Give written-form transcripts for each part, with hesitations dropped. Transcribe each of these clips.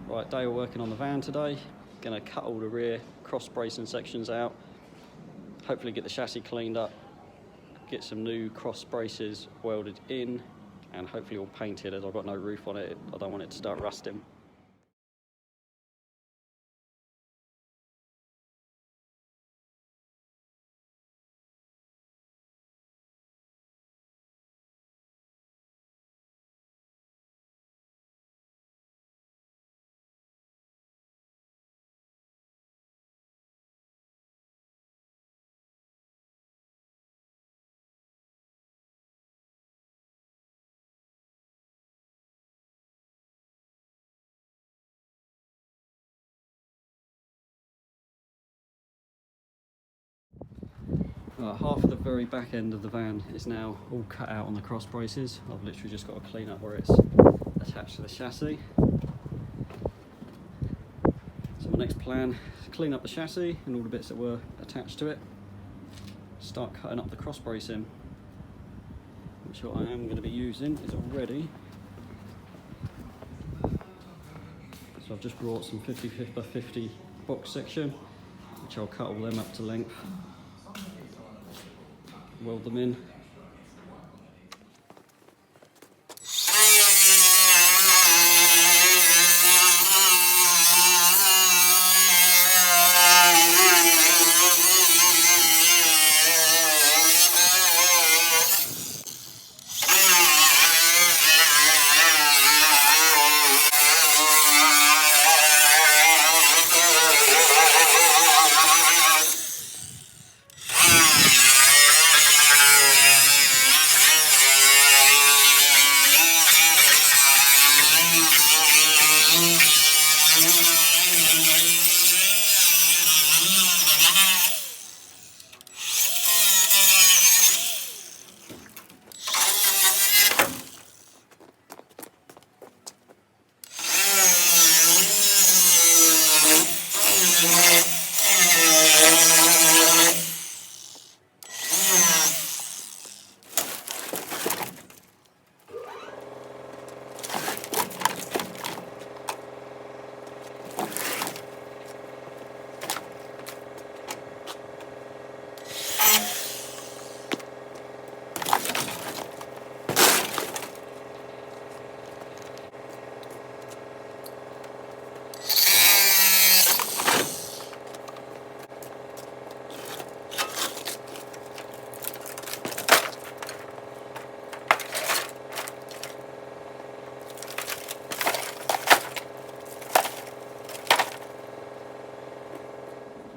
Right, day of working on the van today. Gonna cut all the rear cross bracing sections out. Hopefully get the chassis cleaned up, get some new cross braces welded in, and hopefully all painted, as I've got no roof on it. I don't want it to start rusting. Half of the very back end of the van is now all cut out on the cross braces. I've literally just got to clean up where it's attached to the chassis. So my next plan is clean up the chassis and all the bits that were attached to it. Start cutting up the cross bracing, which what I am going to be using is already. So I've just brought some 50 by 50 box section, which I'll cut all them up to length. Weld them in.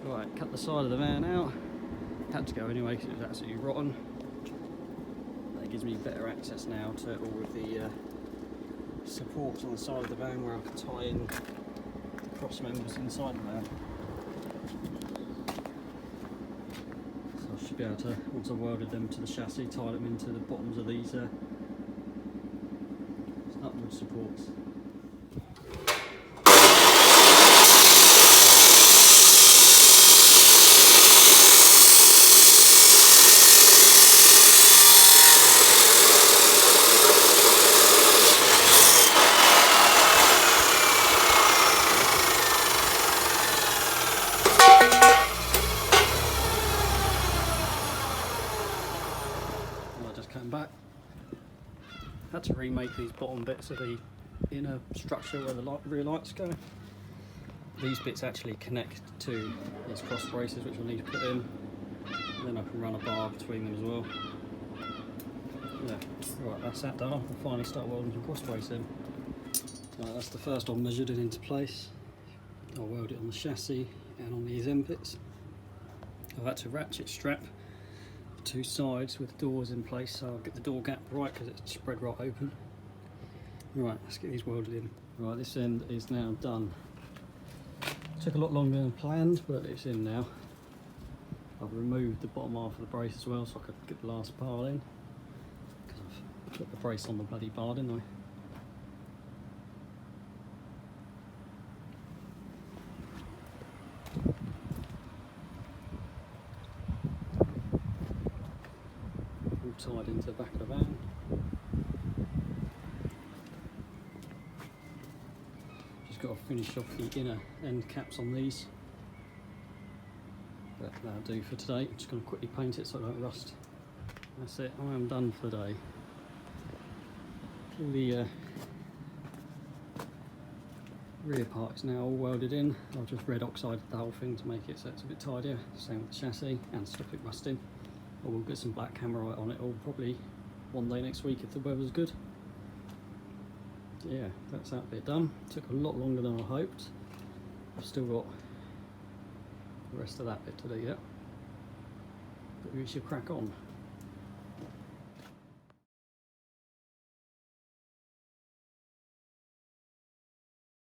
Right, cut the side of the van out. Had to go anyway because it was absolutely rotten. That gives me better access now to all of the supports on the side of the van where I can tie in the cross members inside the van. So I should be able to, once I've welded them to the chassis, tie them into the bottoms of these upward supports. Came back. Had to remake these bottom bits of the inner structure where the rear lights go. These bits actually connect to these cross braces, which I'll need to put in. And then I can run a bar between them as well. Yeah, right, that's that done. I'll finally start welding some cross bracing. Right, that's the first one measured and into place. I'll weld it on the chassis and on these end bits. I've had to ratchet strap two sides with doors in place, so I'll get the door gap right because it's spread right open. Right, let's get these welded in. Right, this end is now done. Took a lot longer than planned, but it's in now. I've removed the bottom half of the brace as well so I could get the last bar in, because I've put the brace on the bloody bar, didn't I? Tied into the back of the van. got to finish off the inner end caps on these. But that'll do for today. I'm just going to quickly paint it so I don't rust. That's it, I am done for the day. All the rear part is now all welded in. I've just red oxided the whole thing to make it so it's a bit tidier. Same with the chassis and stop it rusting. I will get some black Hammerite on it all probably one day next week if the weather's good. Yeah, that's that bit done. Took a lot longer than I hoped. I've still got the rest of that bit to do yet. But we should crack on.